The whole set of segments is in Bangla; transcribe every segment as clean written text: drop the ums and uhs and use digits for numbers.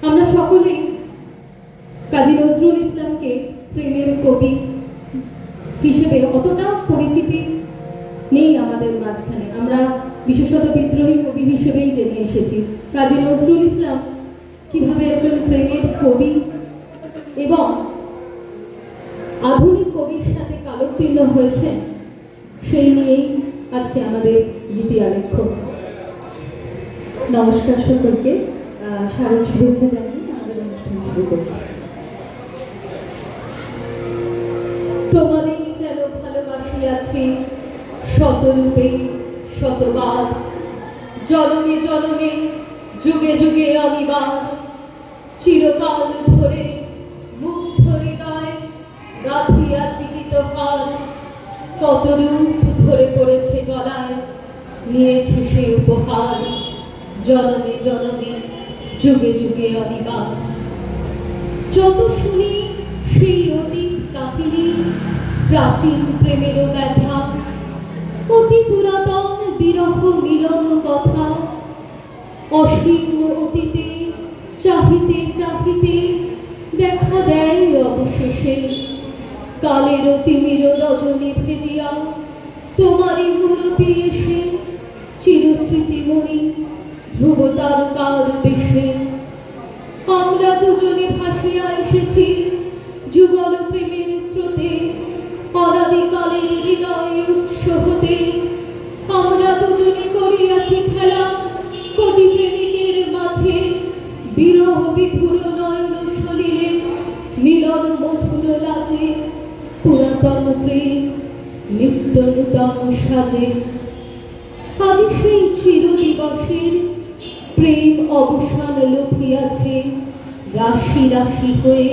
আমরা সকলেই কাজী নজরুল ইসলামকে প্রেমের কবি হিসেবে অতটা পরিচিতি নেই আমাদের মাঝখানে। আমরা বিশেষত বিদ্রোহী কবি হিসেবেই জেনে এসেছি। কাজী নজরুল ইসলাম কিভাবে একজন প্রেমের কবি এবং আধুনিক কবির সাথে কালোত্তীর্ণ হয়েছেন, সেই নিয়েই আজকে আমাদের গীতি আলেখ্য। নমস্কার সকলকে, শারদ শুভেচ্ছা জানিয়ে আমাদের অনুষ্ঠান শুরু করছি। তোমাদের যেন ভালোবাসিয়াছি শতরূপে শতবার, জনমে জনমে যুগে যুগে অনিবার, চিরকাল ধরে মুগ্ধ হৃদয় গাঁথিয়াছি গীতকার, কত রূপ ধরে পড়েছে গলায় নিয়েছি সে উপহার, জনমে জনমে যুগে যুগে অনিবার। যত শুনি সেই অতীত কাহিনী, প্রাচীন প্রেমেরও ব্যথা, অতি পুরাতন বিরহ মিলন কথা, অসীম অতীতে চাহিতে চাহিতে দেখা দেয় অবশেষে কালের তিমির রজনী ভেদিয়া, তোমারই মূরতি এসে চিরস্মৃতিমণি ধ্রুব তারকার বেশে। আমরা দুজনে ভাসিয়া এসেছি যুগল প্রেমের স্রোতে, অনাদিকালের হৃদয়ে উৎস হতে। আমরা দুজনে করিয়াছি খেলা কোটি প্রেমিকের মাঝে, বিরহ বিধুর নয়ন সলিলে মিলন মধুর লাজে, পুরাতন প্রেম নিত্য নূতন সাজে। আজ সেই চির দিবসের প্রেম অবসান লভিয়াছে, রাশি রাশি হয়ে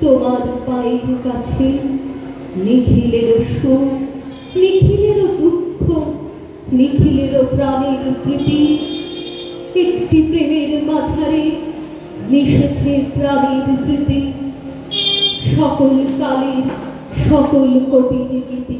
তোমার পায়ের কাছে। নিখিলের সুখ নিখিলের দুঃখ নিখিলের প্রাণের প্রীতি, একটি প্রেমের মাঝারে মিশেছে প্রাণের প্রীতি। সকল কালের সকল কবির গীতি।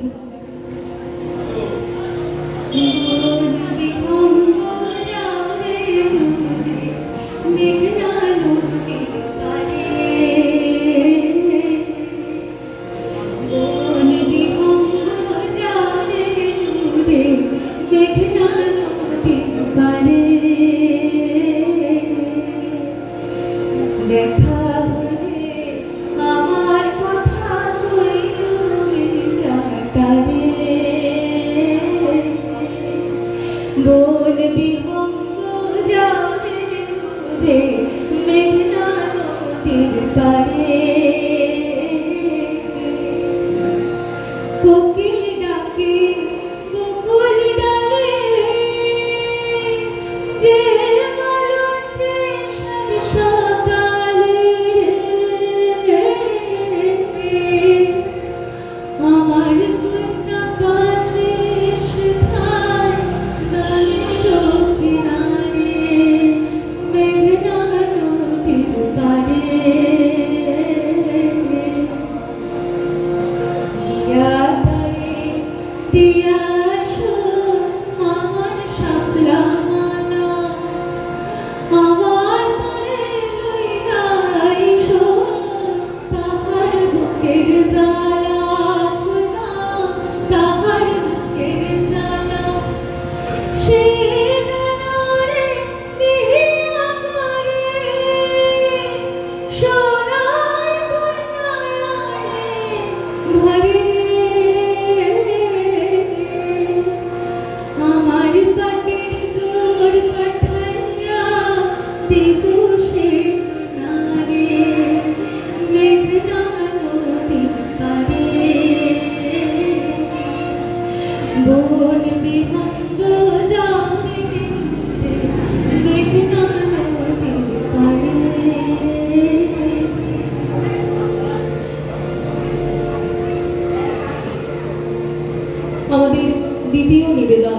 আমাদের দ্বিতীয় নিবেদন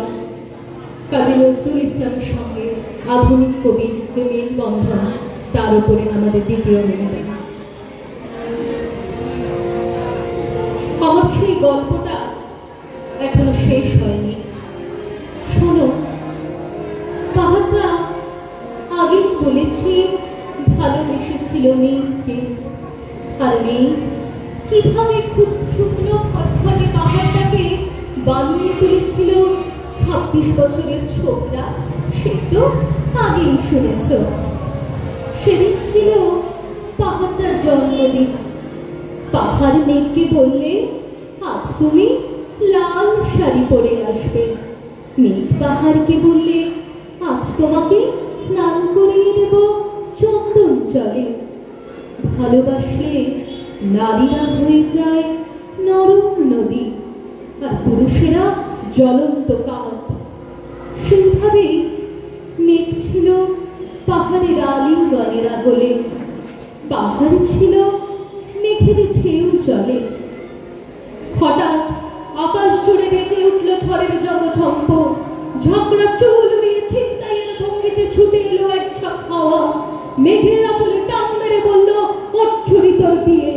কাজী নজরুল ইসলামের সঙ্গে আধুনিক কবির যে মেলবন্ধন, তার উপরে আমাদের দ্বিতীয় নিবেদন। আমার সেই গল্পটা এখনো শেষ হয়নি। শোনো, পাহাড়টা আগেই বলেছি ভালো ছিল মেঘকে, আর মেঘ কিভাবে খুব শুকনো খটখটে পাহাড়টাকে বানিয়ে তুলেছিল 26 বছরের ছোকরা, সে তো আগেই শুনেছ। সেদিন ছিল পাহাড়টার জন্মদিন। পাহাড় মেঘকে বললে, আজ তুমি লাল শাড়ি পরে আসবে। মেঘ পাহাড়কে বললে, আজ তোমাকে স্নান করিয়ে দেব চন্দন জলে। ভালোবাসলে নারীরা হয়ে যায় নরম নদী, আর পুরুষেরা জ্বলন্ত কাঠ। সেইভাবেই মেঘ ছিল পাহাড়ের আলিঙ্গনেরা হলে, পাহাড় ছিল মেঘের ঢেউ জলে। হঠাৎ আকাশ জুড়ে বেজে উঠল ঝড়ের জগঝম্প। ঝগড়া চুল উড়িয়ে ছিনতাইয়ের ভঙ্গিতে ছুটে এলো এক ঝাঁক হাওয়া। মেঘের আঁচলে টান মেরে বলল, ওঠ ছুরি তোর বিয়ে।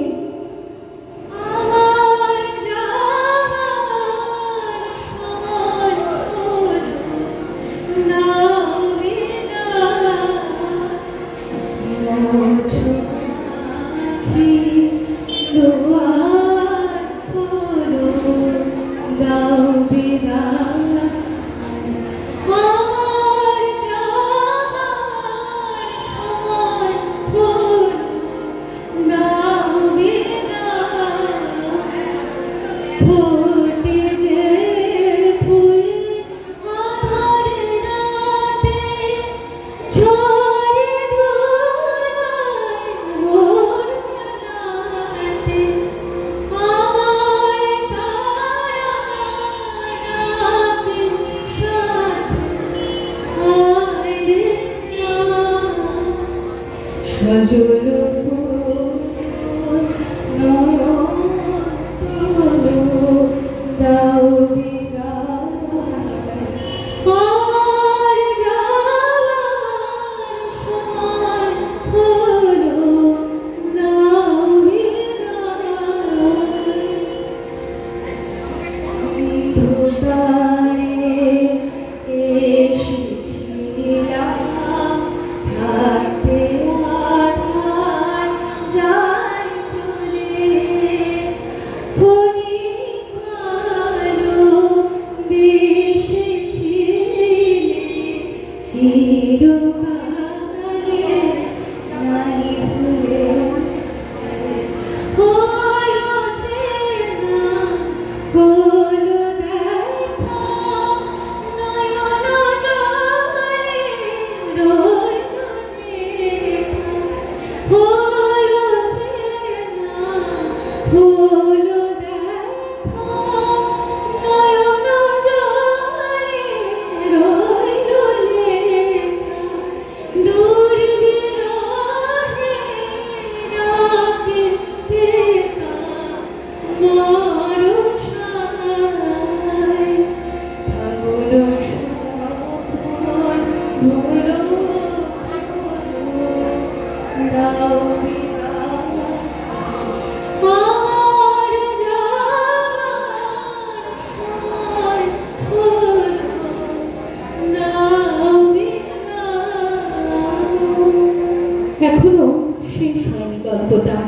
এখনো শেষ হয়নি গল্পটা।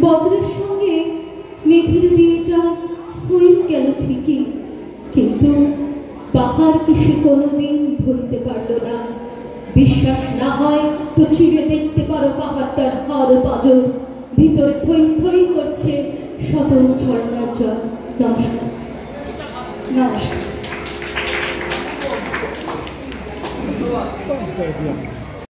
বজ্রের সঙ্গে মেঘের বিয়েটা হয়ে গেল ঠিকই, কিন্তু পাহাড়কে সে কোনোদিন ভুলতে পারল না। বিশ্বাস না হয় তো চিরে দেখতে পারো পাহাড়টার হাড় পাঁজর, ভিতরে থই থই করছে শতন ঝর্ণার জল। নমস্কার। নমস্কার।